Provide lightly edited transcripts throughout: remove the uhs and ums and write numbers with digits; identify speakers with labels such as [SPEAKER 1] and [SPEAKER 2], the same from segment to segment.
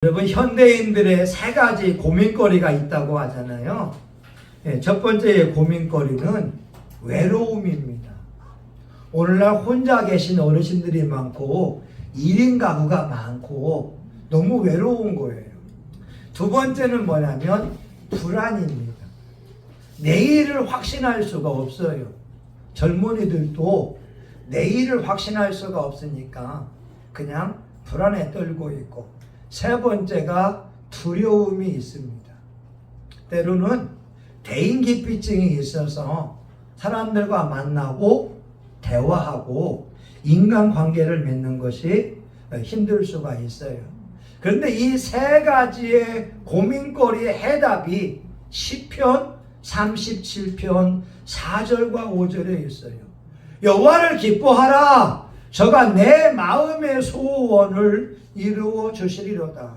[SPEAKER 1] 여러분, 현대인들의 세 가지 고민거리가 있다고 하잖아요. 첫 번째 고민거리는 외로움입니다. 오늘날 혼자 계신 어르신들이 많고 1인 가구가 많고 너무 외로운 거예요. 두 번째는 뭐냐면 불안입니다. 내일을 확신할 수가 없어요. 젊은이들도 내일을 확신할 수가 없으니까 그냥 불안에 떨고 있고, 세 번째가 두려움이 있습니다. 때로는 대인기피증이 있어서 사람들과 만나고 대화하고 인간관계를 맺는 것이 힘들 수가 있어요. 그런데 이 세 가지의 고민거리의 해답이 시편 37편 4절과 5절에 있어요. 여호와를 기뻐하라. 저가 내 마음의 소원을 이루어 주시리로다.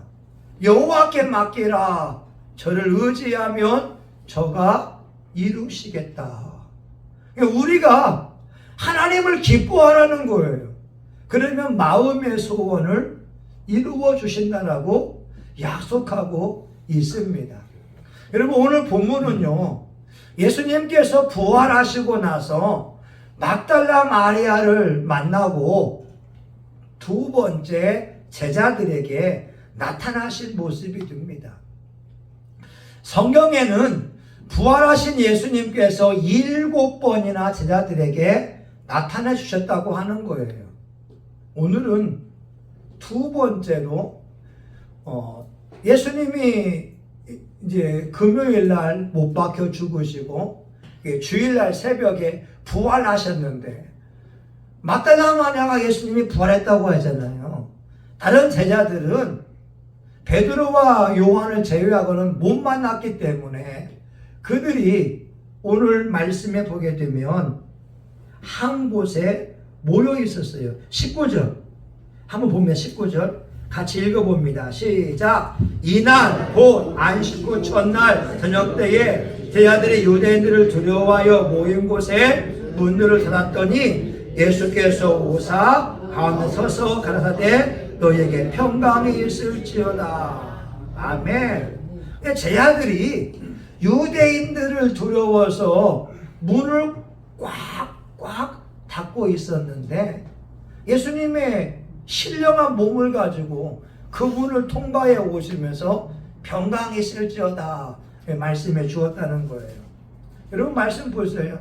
[SPEAKER 1] 여호와께 맡기라. 저를 의지하면 저가 이루시겠다. 우리가 하나님을 기뻐하라는 거예요. 그러면 마음의 소원을 이루어 주신다라고 약속하고 있습니다. 여러분, 오늘 본문은요, 예수님께서 부활하시고 나서 막달라 마리아를 만나고 두 번째 제자들에게 나타나신 모습이 됩니다. 성경에는 부활하신 예수님께서 7번이나 제자들에게 나타나 주셨다고 하는 거예요. 오늘은 두 번째로 예수님이 이제 금요일 날 못 박혀 죽으시고 주일날 새벽에 부활하셨는데, 막달라 마리아가 예수님이 부활했다고 하잖아요. 다른 제자들은 베드로와 요한을 제외하고는 못 만났기 때문에 그들이 오늘 말씀에 보게 되면 한 곳에 모여 있었어요. 19절 한번 보면 19절 같이 읽어봅니다. 시작. 이날 곧 안식 후 첫날 저녁 때에 제자들이 유대인들을 두려워하여 모인 곳에 문들을 닫았더니 예수께서 오사 가운데 서서 가라사대 너희에게 평강이 있을지어다. 아멘. 제자들이 유대인들을 두려워서 문을 꽉꽉 닫고 있었는데 예수님의 신령한 몸을 가지고 그 문을 통과해 오시면서 평강이 있을지어다 말씀해 주었다는 거예요. 여러분, 말씀 보세요.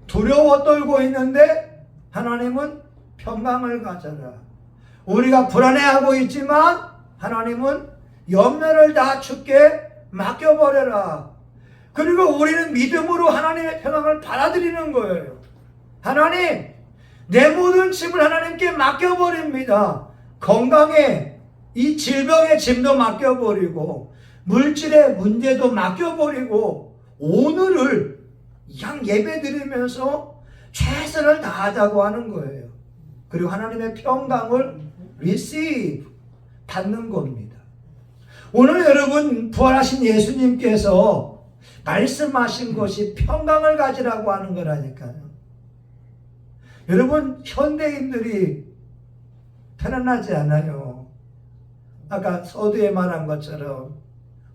[SPEAKER 1] 두려워 떨고 있는데 하나님은 평강을 가져라. 우리가 불안해하고 있지만 하나님은 염려를 다 주께 맡겨버려라. 그리고 우리는 믿음으로 하나님의 평강을 받아들이는 거예요. 하나님, 내 모든 짐을 하나님께 맡겨버립니다. 건강에 이 질병의 짐도 맡겨버리고 물질의 문제도 맡겨버리고 오늘을 그냥 예배 드리면서 최선을 다하자고 하는 거예요. 그리고 하나님의 평강을 receive, 받는 겁니다. 오늘 여러분, 부활하신 예수님께서 말씀하신 것이 평강을 가지라고 하는 거라니까요. 여러분, 현대인들이 편안하지 않아요. 아까 서두에 말한 것처럼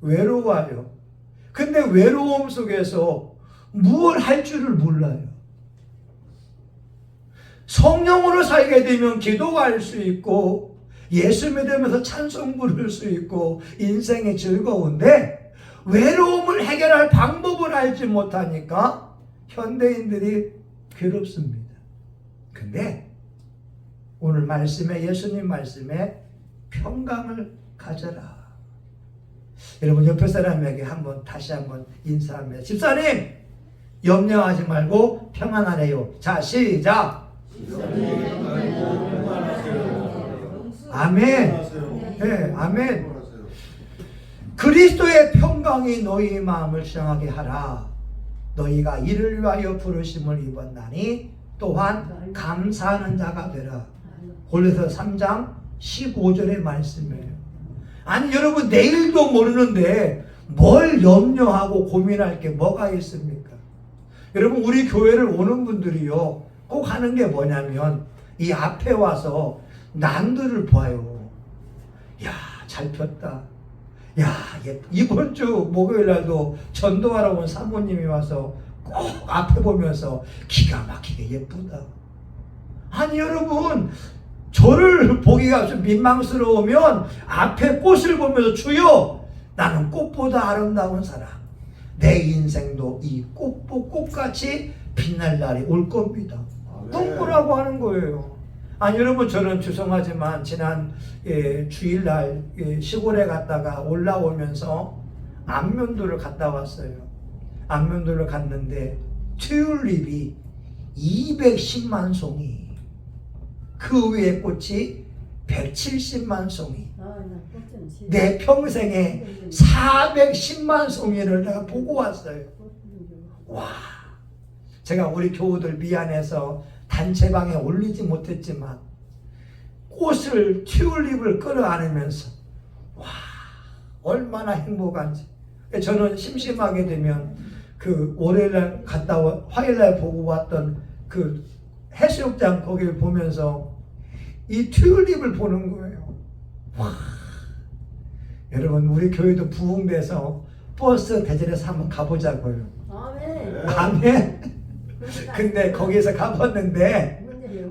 [SPEAKER 1] 외로워요. 근데 외로움 속에서 무엇을 할 줄을 몰라요. 성령으로 살게 되면 기도할 수 있고 예수 믿으면서 찬송 부를 수 있고 인생이 즐거운데 외로움을 해결할 방법을 알지 못하니까 현대인들이 괴롭습니다. 근데 오늘 말씀에, 예수님 말씀에 평강을 가져라. 여러분, 옆에 사람에게 다시 한번 인사합니다. 집사님, 염려하지 말고 평안하래요. 자, 시작. 아멘. 네, 아멘. 그리스도의 평강이 너희 마음을 시장하게 하라. 너희가 이를 위하여 부르심을 입었나니 또한 감사하는 자가 되라. 골로새 3장 15절의 말씀이에요. 아니, 여러분, 내일도 모르는데 뭘 염려하고 고민할 게 뭐가 있습니까? 여러분, 우리 교회를 오는 분들이요, 꼭 하는 게 뭐냐면 이 앞에 와서 남들을 봐요. 야, 잘 폈다. 야, 이번 주 목요일 날도 전도하러 온 사모님이 와서 꼭 앞에 보면서 기가 막히게 예쁘다. 아니 여러분, 저를 보기가 좀 민망스러우면 앞에 꽃을 보면서 주여, 나는 꽃보다 아름다운 사람, 내 인생도 이 꽃같이 빛날 날이 올 겁니다. 꿈꾸라고 하는 거예요. 아니 여러분, 저는 죄송하지만 지난 주일날 시골에 갔다가 올라오면서 안면도를 갔다 왔어요. 안면도를 갔는데 튤립이 210만 송이, 그 위에 꽃이 170만 송이, 내 평생에 410만 송이를 내가 보고 왔어요. 와, 제가 우리 교우들 미안해서 단체방에 올리지 못했지만 꽃을, 튤립을 끌어안으면서 와, 얼마나 행복한지. 저는 심심하게 되면 그 월요일날 갔다 와 화요일날 보고 왔던 그 해수욕장 거기를 보면서 이 튤립을 보는 거예요. 와, 여러분, 우리 교회도 부흥돼서 버스 대전에서 한번 가보자고요.
[SPEAKER 2] 아멘.
[SPEAKER 1] 아멘. 근데 거기서 가봤는데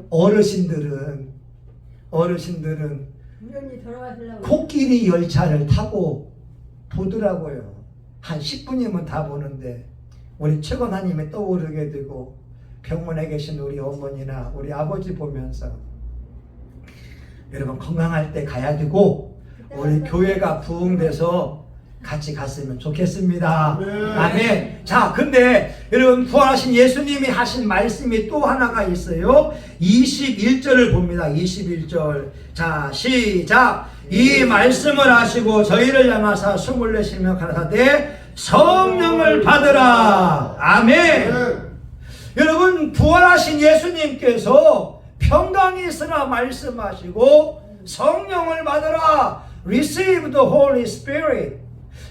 [SPEAKER 1] 어르신들은 코끼리 열차를 타고 보더라고요. 한 10분이면 다 보는데 우리 최건하님이 떠오르게 되고 병원에 계신 우리 어머니나 우리 아버지 보면서 여러분, 건강할 때 가야 되고 우리 교회가 부흥돼서 같이 갔으면 좋겠습니다. 아멘. 자, 근데 여러분, 부활하신 예수님이 하신 말씀이 또 하나가 있어요. 21절을 봅니다. 21절. 자, 시작. 이 말씀을 하시고 저희를 향하사 숨을 내쉬며 가라사대 성령을 받으라. 아멘. 여러분, 부활하신 예수님께서 평강이 있으나 말씀하시고 성령을 받으라. Receive the Holy Spirit.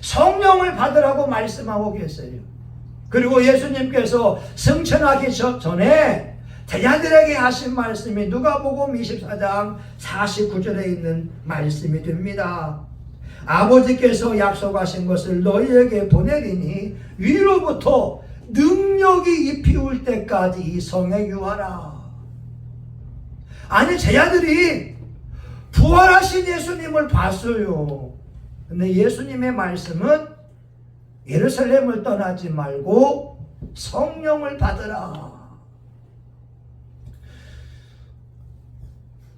[SPEAKER 1] 성령을 받으라고 말씀하고 계세요. 그리고 예수님께서 승천하기 전에 제자들에게 하신 말씀이 누가복음 24장 49절에 있는 말씀이 됩니다. 아버지께서 약속하신 것을 너희에게 보내리니 위로부터 능력이 입히울 때까지 이 성에 유하라. 아니, 제자들이 부활하신 예수님을 봤어요. 근데 예수님의 말씀은 예루살렘을 떠나지 말고 성령을 받으라.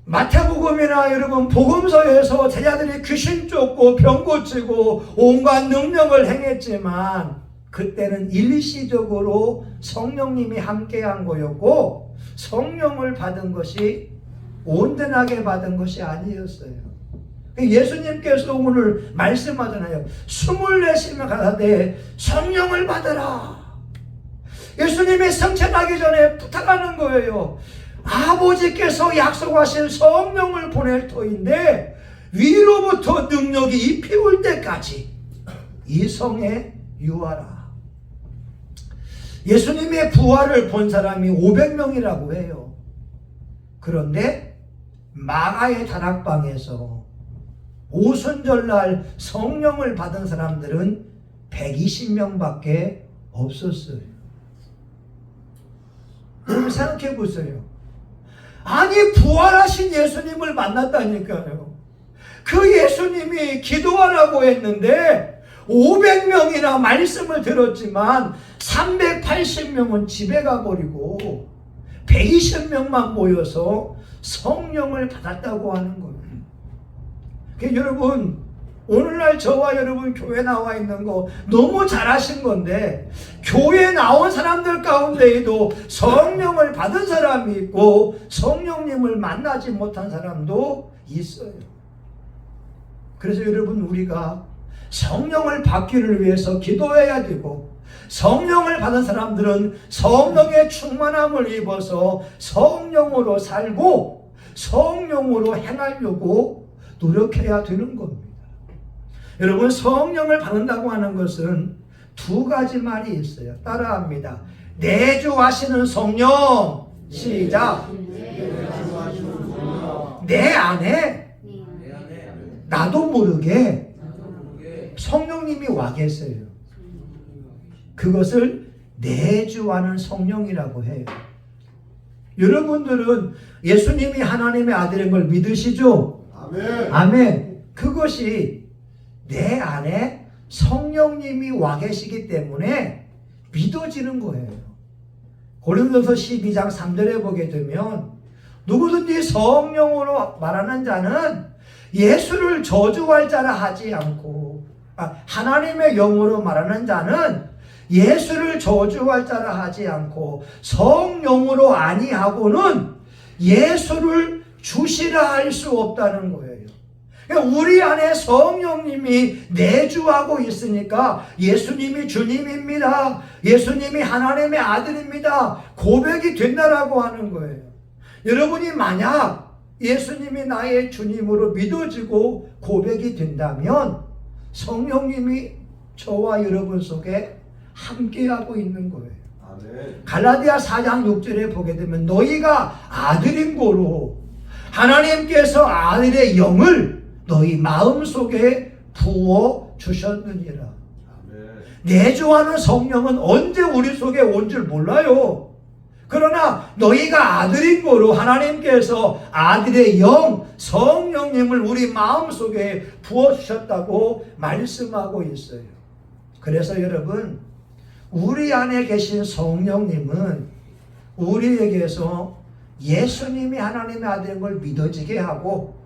[SPEAKER 1] 마태복음이나 여러분 복음서에서 제자들이 귀신 쫓고 병 고치고 온갖 능력을 행했지만 그때는 일시적으로 성령님이 함께한 거였고 성령을 받은 것이 온전하게 받은 것이 아니었어요. 예수님께서 오늘 말씀하잖아요. 숨을 내쉬며 가라사대 성령을 받으라. 예수님이 승천하기 전에 부탁하는 거예요. 아버지께서 약속하신 성령을 보낼 터인데 위로부터 능력이 입히울 때까지 이 성에 유하라. 예수님의 부활을 본 사람이 500명이라고 해요. 그런데 마가의 다락방에서 오순절날 성령을 받은 사람들은 120명밖에 없었어요. 여러분 생각해 보세요. 아니, 부활하신 예수님을 만났다니까요. 그 예수님이 기도하라고 했는데 500명이나 말씀을 들었지만 380명은 집에 가버리고 120명만 모여서 성령을 받았다고 하는 거예요. 여러분, 오늘날 저와 여러분 교회 나와 있는 거 너무 잘하신 건데 교회 나온 사람들 가운데에도 성령을 받은 사람이 있고 성령님을 만나지 못한 사람도 있어요. 그래서 여러분, 우리가 성령을 받기를 위해서 기도해야 되고 성령을 받은 사람들은 성령의 충만함을 입어서 성령으로 살고 성령으로 행하려고 노력해야 되는 겁니다. 여러분, 성령을 받는다고 하는 것은 두 가지 말이 있어요. 따라합니다. 내주하시는 성령. 시작. 내 안에 나도 모르게 성령님이 와 계세요. 그것을 내주하는 성령이라고 해요. 여러분들은 예수님이 하나님의 아들인 걸 믿으시죠?
[SPEAKER 2] 아멘.
[SPEAKER 1] 아멘. 그것이 내 안에 성령님이 와 계시기 때문에 믿어지는 거예요. 고린도서 12장 3절에 보게 되면 누구든지 성령으로 말하는 자는 예수를 저주할 자라 하지 않고 하나님의 영으로 말하는 자는 예수를 저주할 자라 하지 않고 성령으로 아니하고는 예수를 주시라 할 수 없다는 거예요. 그러니까 우리 안에 성령님이 내주하고 있으니까 예수님이 주님입니다. 예수님이 하나님의 아들입니다. 고백이 된다라고 하는 거예요. 여러분이 만약 예수님이 나의 주님으로 믿어지고 고백이 된다면 성령님이 저와 여러분 속에 함께하고 있는 거예요.
[SPEAKER 2] 아멘.
[SPEAKER 1] 갈라디아 4장 6절에 보게 되면 너희가 아들인 고로 하나님께서 아들의 영을 너희 마음속에 부어 주셨느니라.
[SPEAKER 2] 아멘.
[SPEAKER 1] 내주하는 성령은 언제 우리 속에 온 줄 몰라요. 그러나 너희가 아들인 거로 하나님께서 아들의 영 성령님을 우리 마음속에 부어주셨다고 말씀하고 있어요. 그래서 여러분 우리 안에 계신 성령님은 우리에게서 예수님이 하나님의 아들인 걸 믿어지게 하고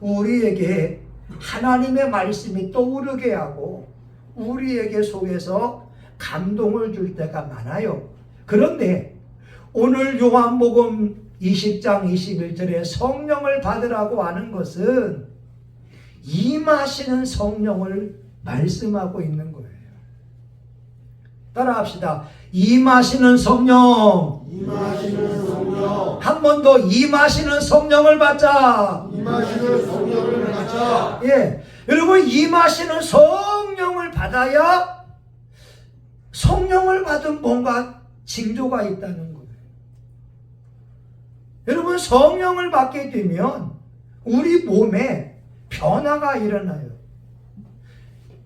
[SPEAKER 1] 우리에게 하나님의 말씀이 떠오르게 하고 우리에게 속에서 감동을 줄 때가 많아요. 그런데 오늘 요한복음 20장 21절에 성령을 받으라고 하는 것은 임하시는 성령을 말씀하고 있는 거예요. 따라합시다. 임하시는 성령.
[SPEAKER 2] 임하시는 성령.
[SPEAKER 1] 한 번 더 임하시는 성령을 받자.
[SPEAKER 2] 임하시는 성령을 받자.
[SPEAKER 1] 예, 여러분 임하시는 성령을 받아야 성령을 받은 뭔가 징조가 있다는 거예요. 여러분 성령을 받게 되면 우리 몸에 변화가 일어나요.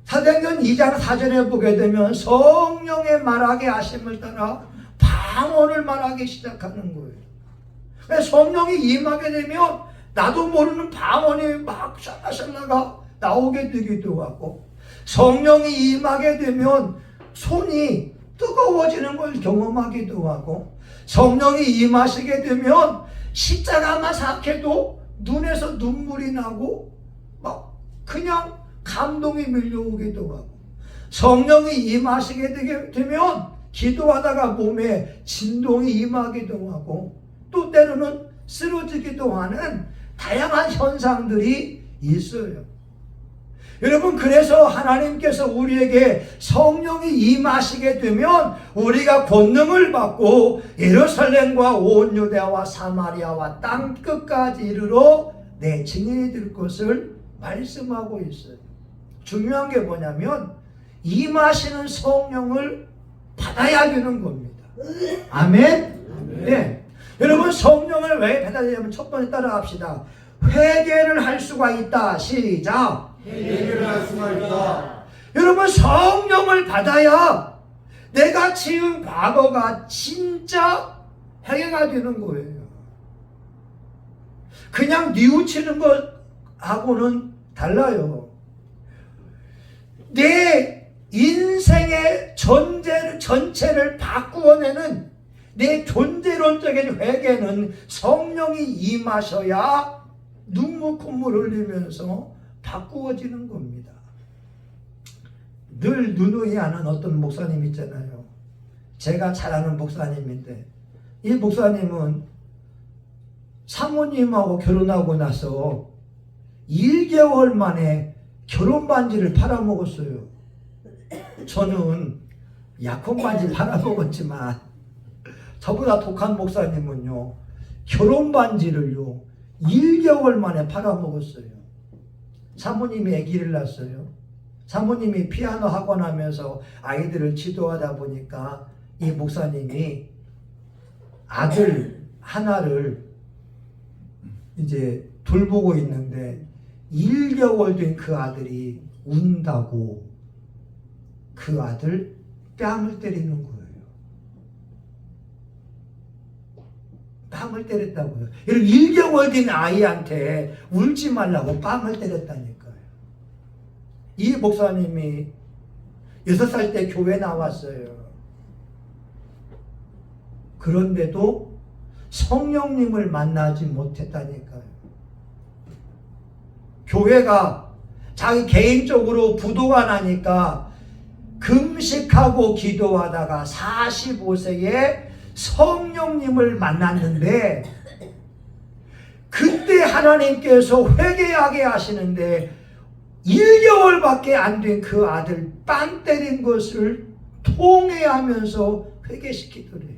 [SPEAKER 1] 사도행전 2장 4절에 보게 되면 성령의 말하게 하심을 따라 방언을 말하기 시작하는 거예요. 성령이 임하게 되면 나도 모르는 방언이 막 샬라샬라가 나오게 되기도 하고 성령이 임하게 되면 손이 뜨거워지는 걸 경험하기도 하고 성령이 임하시게 되면 십자가만 생각해도 눈에서 눈물이 나고 막 그냥 감동이 밀려오기도 하고 성령이 임하시게 되면 기도하다가 몸에 진동이 임하기도 하고 또 때로는 쓰러지기도 하는 다양한 현상들이 있어요. 여러분 그래서 하나님께서 우리에게 성령이 임하시게 되면 우리가 권능을 받고 예루살렘과 온 유대와 사마리아와 땅 끝까지 이르러 내 증인이 될 것을 말씀하고 있어요. 중요한 게 뭐냐면 임하시는 성령을 받아야 되는 겁니다. 아멘? 네. 여러분 성령을 왜 받아야 되냐면 첫 번째 따라합시다. 회개를 할 수가 있다. 시작.
[SPEAKER 2] 회개를 할 수가 있다.
[SPEAKER 1] 여러분 성령을 받아야 내가 지은 과거가 진짜 회개가 되는 거예요. 그냥 뉘우치는 것하고는 달라요. 내 인생의 전체를 바꾸어내는 내 존재론적인 회개는 성령이 임하셔야 눈물 콧물 흘리면서 바꾸어지는 겁니다. 늘 누누이하는 어떤 목사님 있잖아요. 제가 잘 아는 목사님인데 이 목사님은 사모님하고 결혼하고 나서 1개월 만에 결혼 반지를 팔아먹었어요. 저는 약혼 반지 팔아먹었지만 저보다 독한 목사님은요 결혼 반지를요 1개월 만에 팔아먹었어요. 사모님이 아기를 낳았어요. 사모님이 피아노 학원 하면서 아이들을 지도하다 보니까 이 목사님이 아들 하나를 이제 돌보고 있는데 1개월 된 그 아들이 운다고 그 아들 뺨을 때리는 거예요. 뺨을 때렸다고요. 여러분 1개월 된 아이한테 울지 말라고 뺨을 때렸다니까요. 이 목사님이 6살 때 교회 나왔어요. 그런데도 성령님을 만나지 못했다니까요. 교회가 자기 개인적으로 부도가 나니까 금식하고 기도하다가 45세에 성령님을 만났는데 그때 하나님께서 회개하게 하시는데 1개월밖에 안 된 그 아들 뺨 때린 것을 통회하면서 회개시키더래요.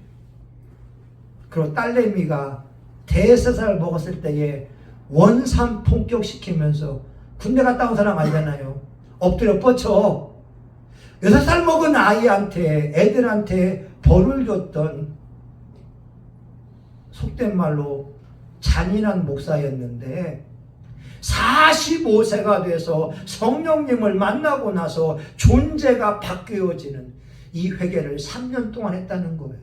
[SPEAKER 1] 그리고 딸내미가 5살 먹었을 때에 원산 폭격시키면서 군대 갔다 온 사람 알잖아요. 엎드려 뻗쳐 6살 먹은 아이한테 애들한테 벌을 줬던 속된 말로 잔인한 목사였는데 45세가 돼서 성령님을 만나고 나서 존재가 바뀌어지는 이 회개를 3년 동안 했다는 거예요.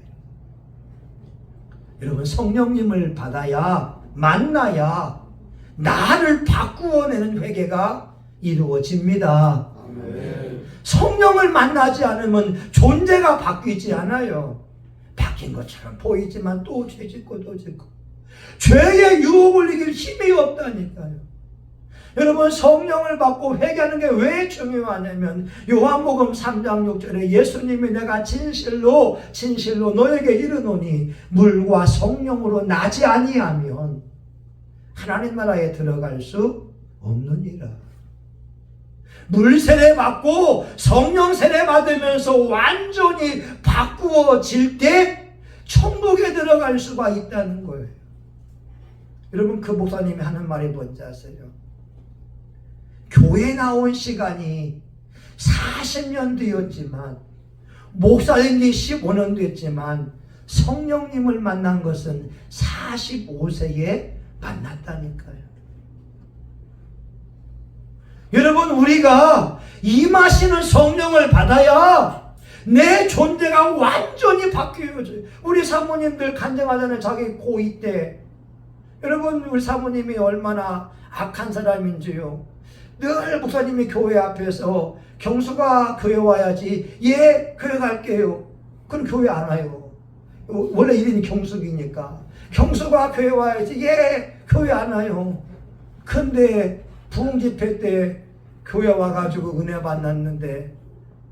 [SPEAKER 1] 여러분 성령님을 받아야 만나야 나를 바꾸어내는 회개가 이루어집니다.
[SPEAKER 2] 아멘.
[SPEAKER 1] 성령을 만나지 않으면 존재가 바뀌지 않아요. 바뀐 것처럼 보이지만 또 죄 짓고 또 짓고 죄의 유혹을 이길 힘이 없다니까요. 여러분 성령을 받고 회개하는 게 왜 중요하냐면 요한복음 3장 6절에 예수님이 내가 진실로 진실로 너에게 이르노니 물과 성령으로 나지 아니하면 하나님 나라에 들어갈 수 없느니라. 물 세례 받고 성령 세례 받으면서 완전히 바꾸어질 때 천국에 들어갈 수가 있다는 거예요. 여러분 그 목사님이 하는 말이 뭔지 아세요? 교회 나온 시간이 40년 되었지만 목사인 지 15년 됐지만 성령님을 만난 것은 45세에 만났다니까요. 여러분 우리가 임하시는 성령을 받아야 내 존재가 완전히 바뀌어져요. 우리 사모님들 간증하잖아요. 자기 고2 때 여러분 우리 사모님이 얼마나 악한 사람인지요. 늘 목사님이 교회 앞에서 경수가 교회 와야지. 예 교회 갈게요. 그럼 교회 안 와요. 원래 이름이 경숙이니까 경수가 교회 와야지. 예 교회 안 와요. 근데 부흥집회 때 교회 와가지고 은혜 만났는데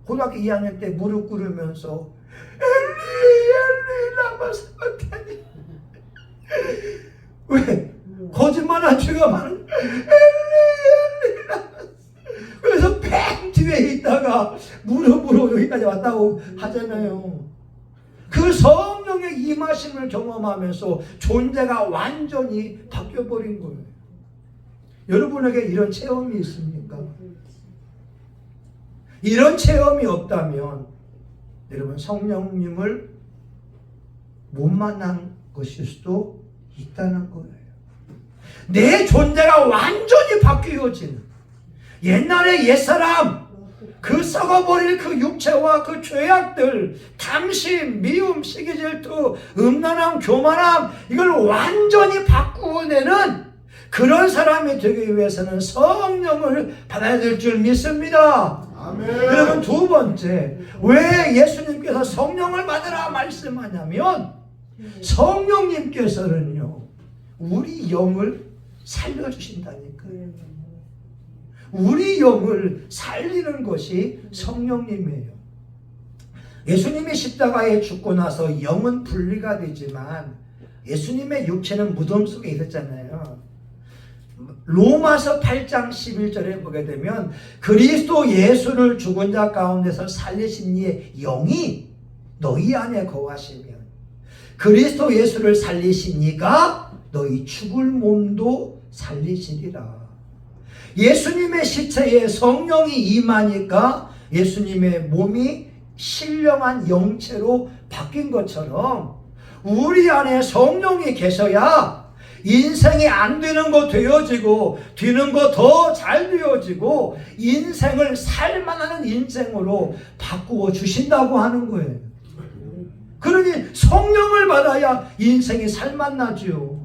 [SPEAKER 1] 고등학교 2학년 때 무릎 꿇으면서 엘리 라마 사박타니 왜? 거짓말한 죄가 많은 엘리 라마. 그래서 뺑 뒤에 있다가 무릎으로 여기까지 왔다고 하잖아요. 그 성령의 임하심을 경험하면서 존재가 완전히 바뀌어버린 거예요. 여러분에게 이런 체험이 있습니까? 이런 체험이 없다면 여러분 성령님을 못 만난 것일 수도 있다는 거예요. 내 존재가 완전히 바뀌어지는 옛날에 옛사람 그 썩어버릴 그 육체와 그 죄악들 탐심, 미움, 시기 질투, 음란함, 교만함 이걸 완전히 바꾸어내는 그런 사람이 되기 위해서는 성령을 받아야 될 줄 믿습니다.
[SPEAKER 2] 아멘.
[SPEAKER 1] 여러분 두 번째 왜 예수님께서 성령을 받으라 말씀하냐면 성령님께서는요 우리 영을 살려주신다니까요. 우리 영을 살리는 것이 성령님이에요. 예수님이 십자가에 죽고 나서 영은 분리가 되지만 예수님의 육체는 무덤 속에 있었잖아요. 로마서 8장 11절에 보게 되면 그리스도 예수를 죽은 자 가운데서 살리신 이의 영이 너희 안에 거하시면 그리스도 예수를 살리신 이가 너희 죽을 몸도 살리시리라. 예수님의 시체에 성령이 임하니까 예수님의 몸이 신령한 영체로 바뀐 것처럼 우리 안에 성령이 계셔야 인생이 안 되는 거 되어지고 되는 거 더 잘 되어지고 인생을 살만한 인생으로 바꾸어 주신다고 하는 거예요. 그러니 성령을 받아야 인생이 살만나지요.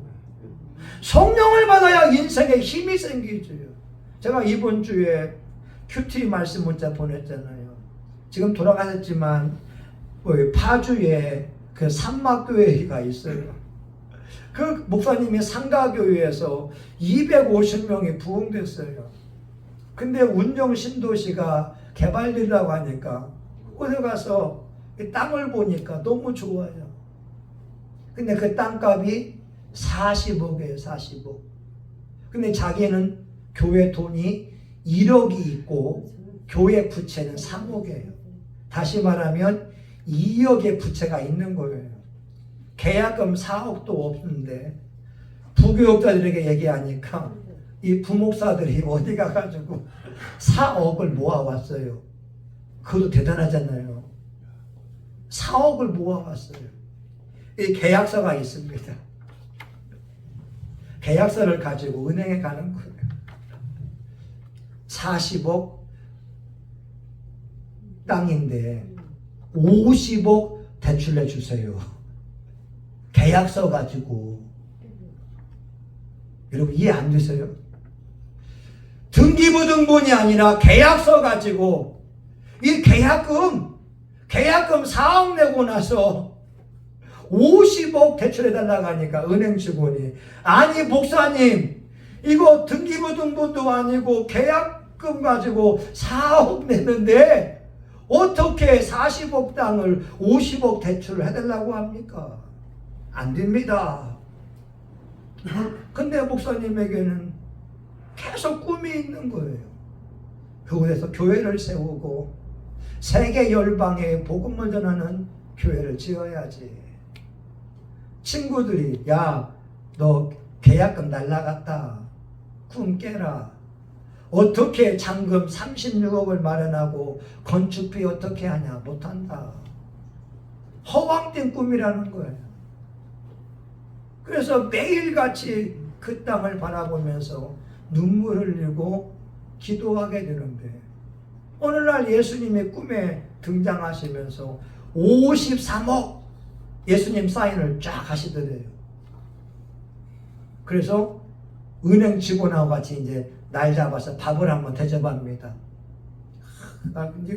[SPEAKER 1] 성령을 받아야 인생에 힘이 생기죠. 제가 이번 주에 큐티 말씀 문자 보냈잖아요. 지금 돌아가셨지만 파주에 그 산막교회가 있어요. 그 목사님이 상가교회에서 250명이 부흥됐어요. 근데 운정신도시가 개발되려고 하니까 어디 가서 땅을 보니까 너무 좋아요. 근데 그 땅값이 40억이에요. 40억. 근데 자기는 교회 돈이 1억이 있고 교회 부채는 3억이에요. 다시 말하면 2억의 부채가 있는 거예요. 계약금 4억도 없는데 부교육자들에게 얘기하니까 이 부목사들이 어디 가가지고 4억을 모아왔어요. 그것도 대단하잖아요. 4억을 모아왔어요. 이 계약서가 있습니다. 계약서를 가지고 은행에 가는 거예요. 40억 땅인데 50억 대출해 주세요. 계약서 가지고. 여러분 이해 안 되세요? 등기부등본이 아니라 계약서 가지고 이 계약금 4억 내고 나서 50억 대출해 달라고 하니까 은행 직원이 아니 목사님 이거 등기부등본도 아니고 계약금 가지고 4억 내는데 어떻게 40억 땅을 50억 대출을 해달라고 합니까? 안 됩니다. 근데 목사님에게는 계속 꿈이 있는 거예요. 그곳에서 교회를 세우고 세계 열방에 복음을 전하는 교회를 지어야지. 친구들이 야, 너 계약금 날라갔다. 꿈 깨라. 어떻게 잔금 36억을 마련하고 건축비 어떻게 하냐? 못한다. 허황된 꿈이라는 거예요. 그래서 매일같이 그 땅을 바라보면서 눈물 흘리고 기도하게 되는데 어느 날 예수님이 꿈에 등장하시면서 53억 예수님 사인을 쫙 하시더래요. 그래서 은행 직원하고 같이 이제 날 잡아서 밥을 한번 대접합니다.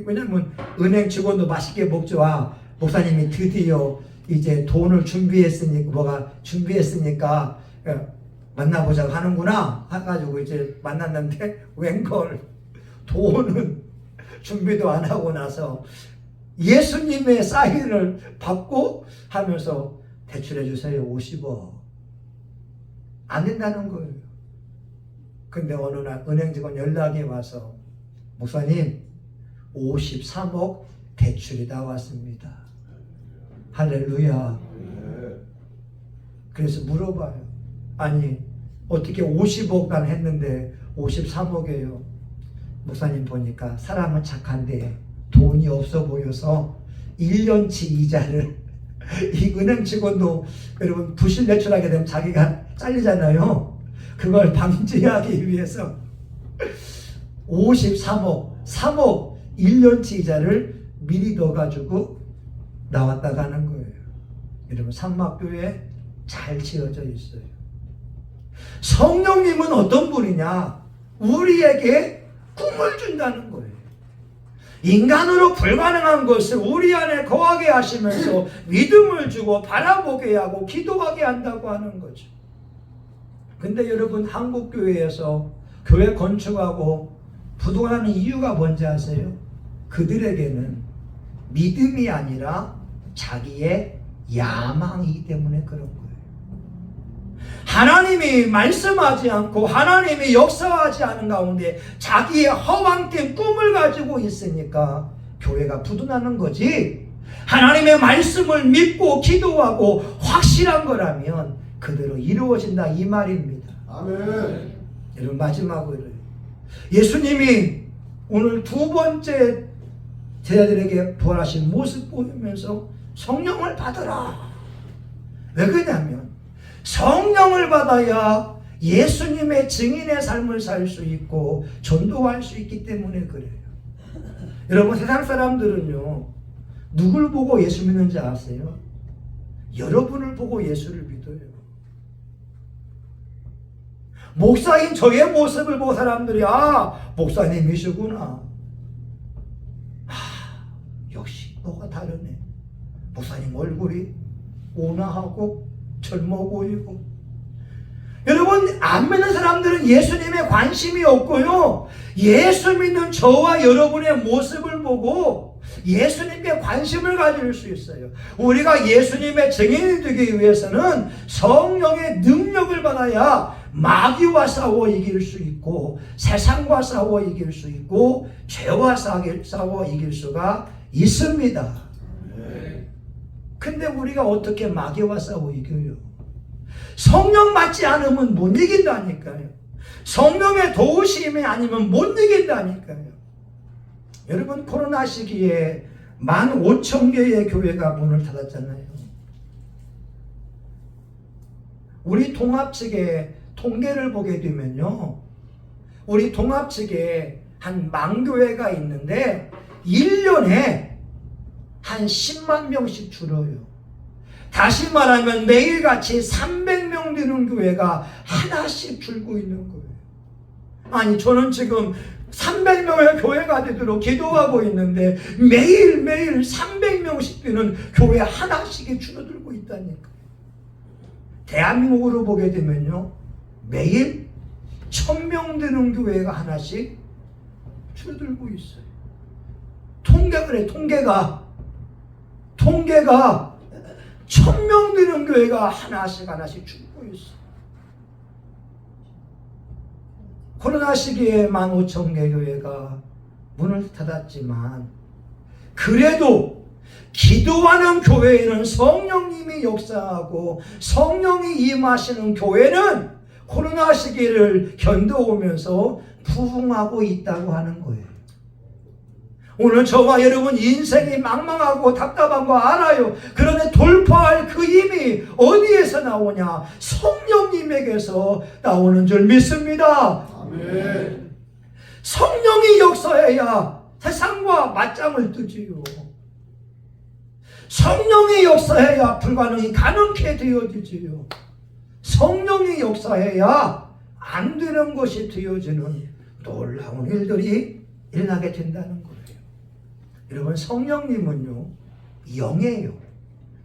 [SPEAKER 1] 왜냐면 은행 직원도 맛있게 먹죠. 아, 목사님이 드디어 이제 돈을 준비했으니까 만나보자고 하는구나 해가지고 이제 만났는데 웬걸 돈은 준비도 안 하고 나서 예수님의 사인을 받고 하면서 대출해 주세요 50억 안 된다는 거예요. 근데 어느 날 은행 직원 연락이 와서 목사님 53억 대출이 나왔습니다. 할렐루야. 그래서 물어봐요. 아니 어떻게 50억간 했는데 53억이에요. 목사님 보니까 사람은 착한데 돈이 없어 보여서 1년치 이자를 이 은행 직원도 여러분 부실 대출하게 되면 자기가 잘리잖아요. 그걸 방지하기 위해서 53억 3억 1년치 이자를 미리 넣어가지고 나왔다 가는 거예요. 여러분 산막교회 잘 지어져 있어요. 성령님은 어떤 분이냐? 우리에게 꿈을 준다는 거예요. 인간으로 불가능한 것을 우리 안에 거하게 하시면서 믿음을 주고 바라보게 하고 기도하게 한다고 하는 거죠. 근데 여러분 한국교회에서 교회 건축하고 부도하는 이유가 뭔지 아세요? 그들에게는 믿음이 아니라 자기의 야망이기 때문에 그런 거예요. 하나님이 말씀하지 않고 하나님이 역사하지 않은 가운데 자기의 허황된 꿈을 가지고 있으니까 교회가 부도나는 거지. 하나님의 말씀을 믿고 기도하고 확실한 거라면 그대로 이루어진다 이 말입니다.
[SPEAKER 2] 아멘.
[SPEAKER 1] 여러분 마지막으로 예수님이 오늘 두 번째 제자들에게 부활하신 모습 보이면서 성령을 받으라. 왜 그러냐면 성령을 받아야 예수님의 증인의 삶을 살 수 있고 전도할 수 있기 때문에 그래요. 여러분, 세상 사람들은요, 누굴 보고 예수 믿는지 아세요? 여러분을 보고 예수를 믿어요. 목사인 저의 모습을 보고 사람들이 목사님이시구나. 역시 뭐가 다르네. 목사님 얼굴이 온화하고 젊어 보이고. 여러분, 안 믿는 사람들은 예수님에 관심이 없고요, 예수 믿는 저와 여러분의 모습을 보고 예수님께 관심을 가질 수 있어요. 우리가 예수님의 증인이 되기 위해서는 성령의 능력을 받아야 마귀와 싸워 이길 수 있고, 세상과 싸워 이길 수 있고, 죄와 싸워 이길 수가 있습니다. 근데 우리가 어떻게 마귀와 싸워 이겨요? 성령 받지 않으면 못 이긴다니까요. 성령의 도우심이 아니면 못 이긴다니까요. 여러분, 코로나 시기에 15,000개의 교회가 문을 닫았잖아요. 우리 통합 측에 통계를 보게 되면요, 우리 통합 측에 한 망교회가 있는데 1년에 한 10만 명씩 줄어요. 다시 말하면 매일같이 300명 되는 교회가 하나씩 줄고 있는 거예요. 아니, 저는 지금 300명의 교회가 되도록 기도하고 있는데 매일매일 300명씩 되는 교회 하나씩이 줄어들고 있다니까요. 대한민국으로 보게 되면요, 매일 1000명 되는 교회가 하나씩 줄어들고 있어요. 통계가 1000명 되는 교회가 하나씩 줄고 있어요. 코로나 시기에 15,000개 교회가 문을 닫았지만, 그래도 기도하는 교회에는 성령님이 역사하고 성령이 임하시는 교회는 코로나 시기를 견뎌오면서 부흥하고 있다고 하는 거예요. 오늘 저와 여러분 인생이 망망하고 답답한 거 알아요. 그런데 돌파할 그 힘이 어디에서 나오냐? 성령님에게서 나오는 줄 믿습니다.
[SPEAKER 2] 아멘.
[SPEAKER 1] 성령이 역사해야 세상과 맞짱을 뜨지요. 성령이 역사해야 불가능이 가능케 되어지지요. 성령이 역사해야 안 되는 것이 되어지는 놀라운 일들이 일어나게 된다는 거예요. 여러분, 성령님은요, 영이에요.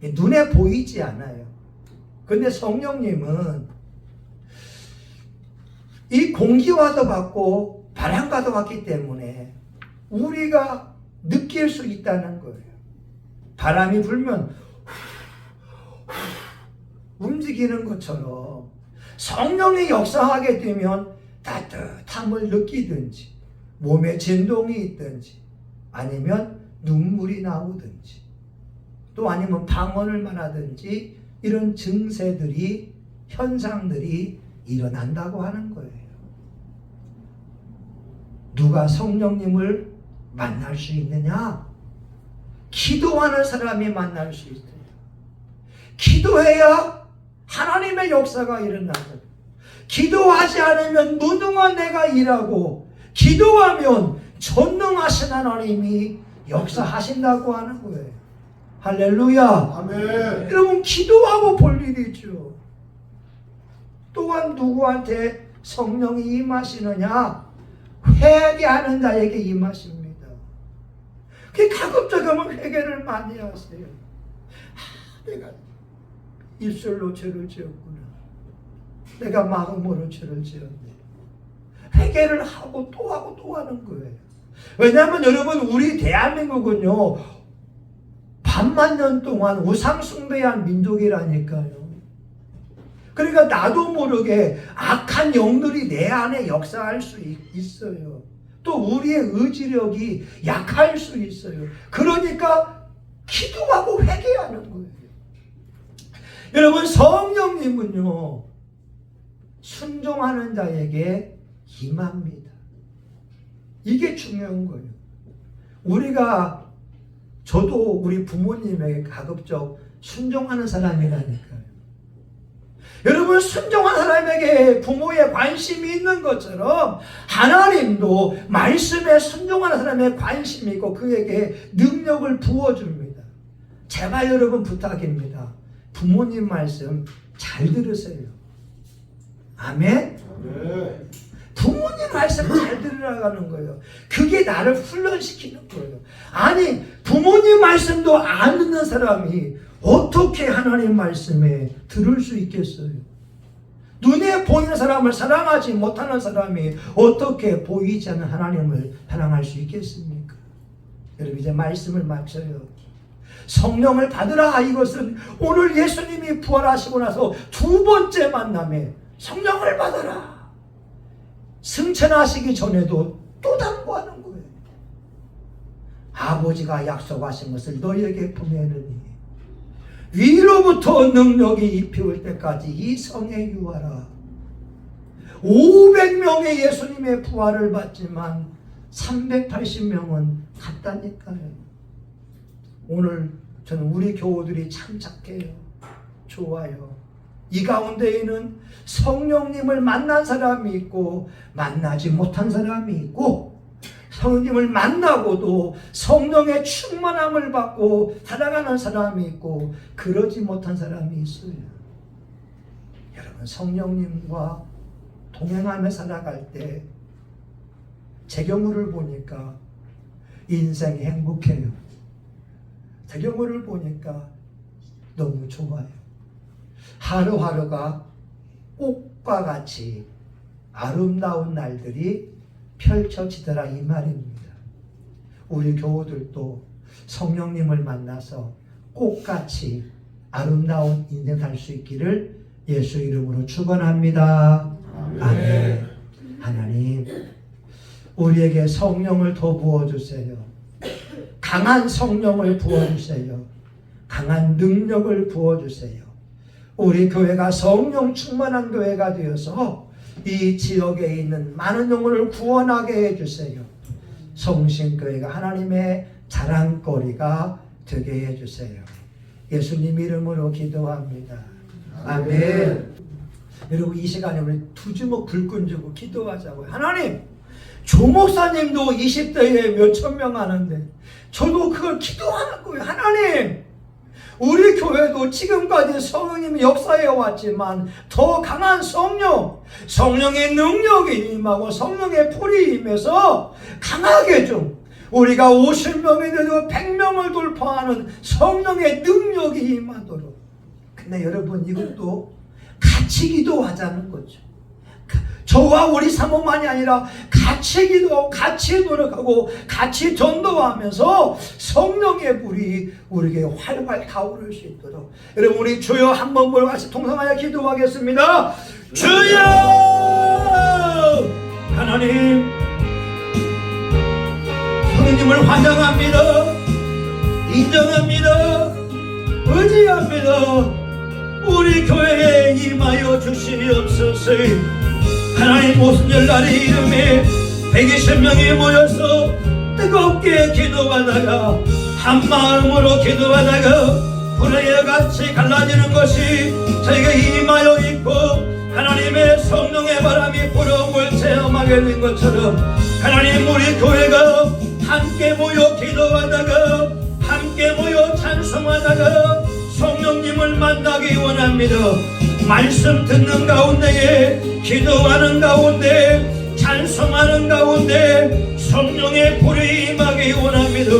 [SPEAKER 1] 눈에 보이지 않아요. 근데 성령님은 이 공기와도 같고 바람과도 같기 때문에 우리가 느낄 수 있다는 거예요. 바람이 불면 움직이는 것처럼 성령이 역사하게 되면 따뜻함을 느끼든지 몸에 진동이 있든지 아니면 눈물이 나오든지 또 아니면 방언을 말하든지 이런 증세들이, 현상들이 일어난다고 하는 거예요. 누가 성령님을 만날 수 있느냐? 기도하는 사람이 만날 수 있어요. 기도해야 하나님의 역사가 일어나고, 기도하지 않으면 무능한 내가 일하고, 기도하면 전능하신 하나님이 역사하신다고 하는 거예요. 할렐루야.
[SPEAKER 2] 아멘.
[SPEAKER 1] 여러분, 기도하고 볼 일이 있죠. 또한 누구한테 성령이 임하시느냐? 회개하는 자에게 임하십니다. 그 가급적이면 회개를 많이 하세요. 내가 입술로 죄를 지었구나. 내가 마음으로 죄를 지었네. 회개를 하고 또 하는 거예요. 왜냐하면 여러분, 우리 대한민국은요, 반만 년 동안 우상 숭배한 민족이라니까요. 그러니까 나도 모르게 악한 영들이 내 안에 역사할 수 있어요. 또 우리의 의지력이 약할 수 있어요. 그러니까 기도하고 회개하는 거예요. 여러분, 성령님은요, 순종하는 자에게 임합니다. 이게 중요한 거예요. 저도 우리 부모님에게 가급적 순종하는 사람이라니까요. 여러분, 순종한 사람에게 부모의 관심이 있는 것처럼 하나님도 말씀에 순종하는 사람의 관심이 있고 그에게 능력을 부어줍니다. 제발 여러분 부탁입니다. 부모님 말씀 잘 들으세요. 아멘?
[SPEAKER 2] 네.
[SPEAKER 1] 부모님 말씀 잘 들으라는 거예요. 그게 나를 훈련시키는 거예요. 아니, 부모님 말씀도 안 듣는 사람이 어떻게 하나님 말씀에 들을 수 있겠어요? 눈에 보이는 사람을 사랑하지 못하는 사람이 어떻게 보이지 않는 하나님을 사랑할 수 있겠습니까? 여러분, 이제 말씀을 마쳐요. 성령을 받으라. 이것은 오늘 예수님이 부활하시고 나서 두 번째 만남에 성령을 받아라. 승천하시기 전에도 또 당부하는 거예요. 아버지가 약속하신 것을 너희에게 보내느니 위로부터 능력이 입혀올 때까지 이 성에 유하라. 500명의 예수님의 부활을 받지만 380명은 갔다니까요. 오늘 저는 우리 교우들이 참 착해요. 좋아요. 이 가운데에는 성령님을 만난 사람이 있고 만나지 못한 사람이 있고, 성령님을 만나고도 성령의 충만함을 받고 살아가는 사람이 있고 그러지 못한 사람이 있어요. 여러분, 성령님과 동행하며 살아갈 때 제 경우를 보니까 인생이 행복해요. 제 경우를 보니까 너무 좋아요. 하루하루가 꽃과 같이 아름다운 날들이 펼쳐지더라, 이 말입니다. 우리 교우들도 성령님을 만나서 꽃같이 아름다운 인생 살 수 있기를 예수 이름으로 축원합니다. 아멘. 하나님, 우리에게 성령을 더 부어주세요. 강한 성령을 부어주세요. 강한 능력을 부어주세요. 우리 교회가 성령 충만한 교회가 되어서 이 지역에 있는 많은 영혼을 구원하게 해주세요. 성신교회가 하나님의 자랑거리가 되게 해주세요. 예수님 이름으로 기도합니다. 아멘. 여러분, 이 시간에 우리 두 주먹 불끈 주고 기도하자고요. 하나님, 조 목사님도 20대에 몇천 명 하는데 저도 그걸 기도하는 거예요. 하나님, 우리 교회도 지금까지 성령님이 역사해 왔지만 더 강한 성령의 능력이 임하고 성령의 불이 임해서 강하게 좀 우리가 50명이 되고 100명을 돌파하는 성령의 능력이 임하도록. 근데 여러분, 이것도 같이 기도하자는 거죠. 저와 우리 사모만이 아니라 같이 기도하고 같이 노력하고 같이 전도하면서 성령의 불이 우리에게 활활 타오를 수 있도록. 여러분, 우리 주여 한번 보고 같이 통성하여 기도하겠습니다. 주여! 하나님, 성령님을 환영합니다. 인정합니다. 의지합니다. 우리 교회에 임하여 주시옵소서. 하나님, 오순절 날의 이름에 120명이 모여서 뜨겁게 기도하다가 한마음으로 기도하다가 불의 같이 갈라지는 것이 저희가 임하여 있고 하나님의 성령의 바람이 불어올 체험하게 된 것처럼, 하나님, 우리 교회가 함께 모여 기도하다가 함께 모여 찬송하다가 성령님을 만나기 원합니다. 말씀 듣는 가운데에, 기도하는 가운데, 찬송하는 가운데 성령의 불이 임하기 원합니다.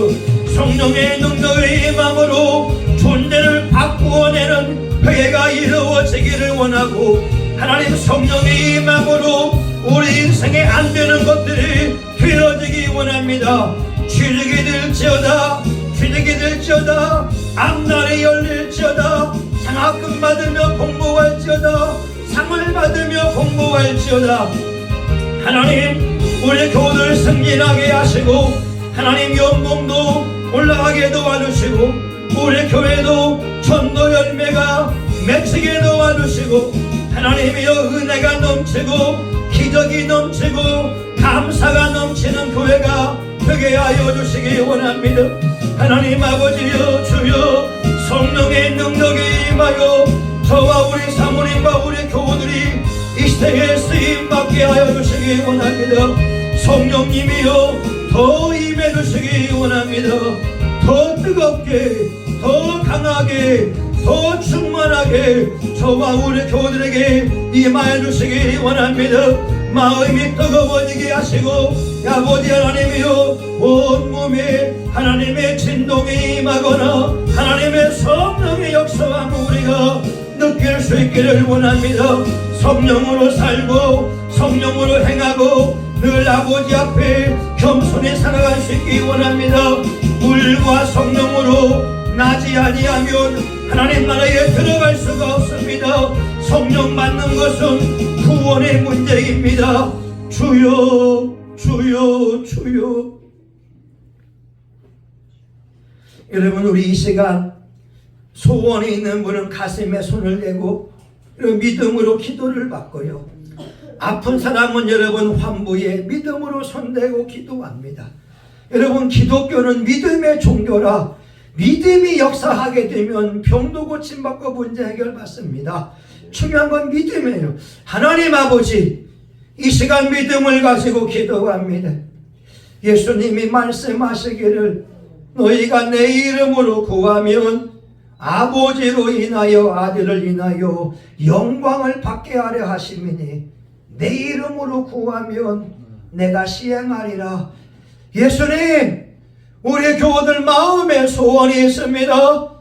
[SPEAKER 1] 성령의 능력의 임함으로 존재를 바꾸어내는 회개가 이루어지기를 원하고, 하나님, 성령의 임함으로 우리 인생에 안 되는 것들이 되어지기 원합니다. 취직이 될지어다, 취직이 될지어다, 앞날이 열릴지어다, 장학금 받으며 공부할지어다, 상을 받으며 공부할지어다. 하나님, 우리 교우들 승진하게 하시고 하나님, 연봉도 올라가게 도와주시고 우리 교회도 전도 열매가 맺히게 도와주시고, 하나님이여, 은혜가 넘치고 기적이 넘치고 감사가 넘치는 교회가 되게 하여 주시기 원합니다. 하나님 아버지여, 주여, 성령의 능력이 임하여
[SPEAKER 3] 저와 우리 사모님과 우리 교우들이 이 시대에 쓰임받게 하여 주시기 원합니다. 성령님이여 더 임해 주시기 원합니다. 더 뜨겁게, 더 강하게, 더 충만하게 저와 우리 교우들에게 임하여 주시기 원합니다. 마음이 뜨거워지게 하시고 아버지 하나님이여 온몸에 하나님의 진동이 임하거나 하나님의 성령의 역사함 우리가 느낄 수 있기를 원합니다. 성령으로 살고 성령으로 행하고 늘 아버지 앞에 겸손히 살아갈 수 있기 원합니다. 물과 성령으로 나지 아니하면 하나님 나라에 들어갈 수가 없습니다. 성령 받는 것은 구원의 문제입니다. 주여 주여 주여. 여러분 우리 이 시간 소원이 있는 분은 가슴에 손을 대고 믿음으로 기도를 받고요. 아픈 사람은 여러분 환부에 믿음으로 손대고 기도합니다. 여러분 기독교는 믿음의 종교라 믿음이 역사하게 되면 병도 고침받고 문제 해결받습니다. 중요한 건 믿음이에요. 하나님 아버지 이 시간 믿음을 가지고 기도합니다. 예수님이 말씀하시기를 너희가 내 이름으로 구하면 아버지로 인하여 아들을 인하여 영광을 받게 하려 하심이니 내 이름으로 구하면 내가 시행하리라. 예수님 우리 교우들 마음에 소원이 있습니다.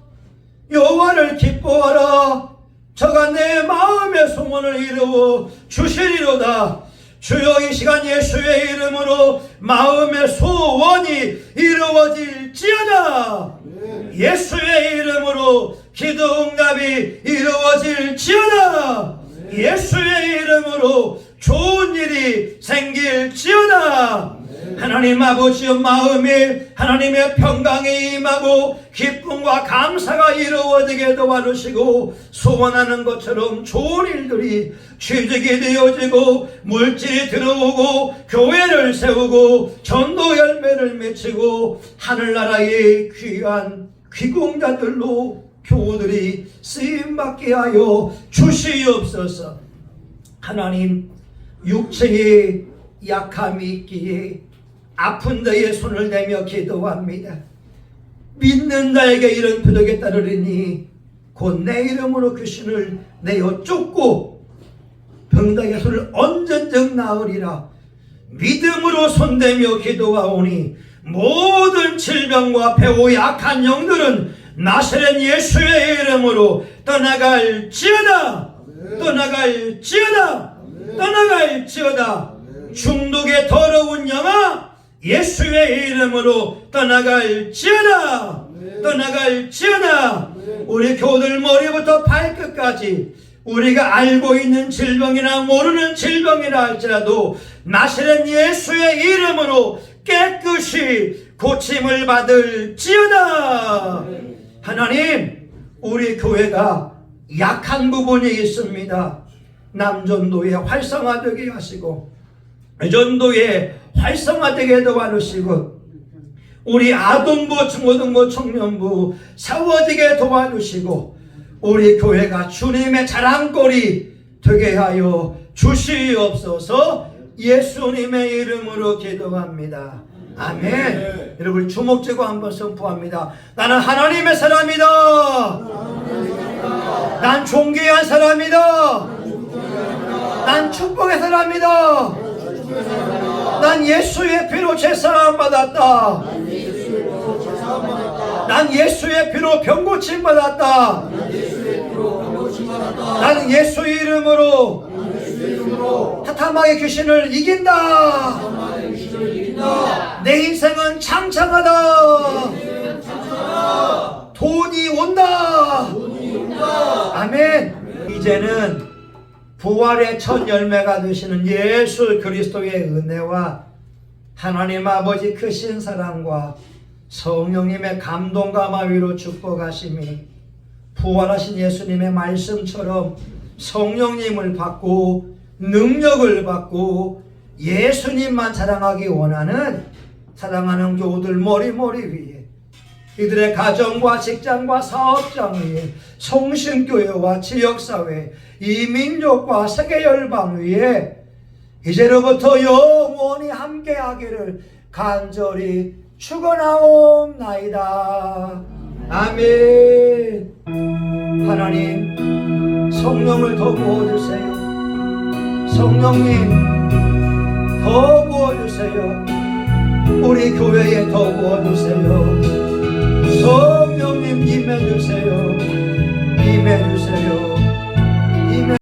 [SPEAKER 3] 여호와를 기뻐하라. 저가 내 마음의 소원을 이루어 주시리로다. 주여 이 시간 예수의 이름으로 마음의 소원이 이루어질지어다. 예수의 이름으로 기도 응답이 이루어질지어다. 예수의 이름으로 좋은 일이 생길지어다. 하나님 아버지의 마음에 하나님의 평강이 임하고 기쁨과 감사가 이루어지게 도와주시고 소원하는 것처럼 좋은 일들이 취직이 되어지고 물질이 들어오고 교회를 세우고 전도 열매를 맺히고 하늘나라의 귀한 귀공자들로 교우들이 쓰임받게 하여 주시옵소서. 하나님 육체에 약함이 있기에 아픈 자의 손을 대며 기도합니다. 믿는 자에게 이런 표적이 따르리니 곧 내 이름으로 귀신을 내어 쫓고 병자의 손을 얹은즉 나으리라. 믿음으로 손대며 기도하오니 모든 질병과 배고 약한 영들은 나사렛 예수의 이름으로 떠나갈지어다. 떠나갈지어다. 떠나갈지어다. 중독의 더러운 영아 예수의 이름으로 떠나갈지어다. 떠나갈지어다. 우리 교우들 머리부터 발끝까지 우리가 알고 있는 질병이나 모르는 질병이라 할지라도 나사렛 예수의 이름으로 깨끗이 고침을 받을지어다. 하나님 우리 교회가 약한 부분이 있습니다. 남전도에 활성화되게 하시고 전도에 활성화되게 도와주시고 우리 아동부, 중고등부, 청년부 세워지게 도와주시고 우리 교회가 주님의 자랑거리 되게 하여 주시옵소서. 예수님의 이름으로 기도합니다. 아멘. 여러분 주목지고 한번 선포합니다. 나는 하나님의 사람이다. 난 존귀한 사람이다. 난 축복의 사람이다. 난 예수의 피로 제사함 받았다. 난 예수의 피로 병고침 받았다. 나는 예수의 이름으로 타탐하게 귀신을 이긴다. 내 인생은 창창하다. 돈이 온다. 아멘. 이제는 부활의 첫 열매가 되시는 예수 그리스도의 은혜와 하나님 아버지 크신 사랑과 성령님의 감동과 마위로 축복하심이 부활하신 예수님의 말씀처럼 성령님을 받고 능력을 받고 예수님만 자랑하기 원하는 사랑하는 교우들 머리 위에 이들의 가정과 직장과 사업장 위에, 성신교회와 지역사회, 이 민족과 세계 열방 위에 이제로부터 영원히 함께하기를 간절히 축원하옵나이다. 아멘. 하나님, 성령을 더 부어주세요. 성령님, 더 부어주세요. 우리 교회에 더 부어주세요.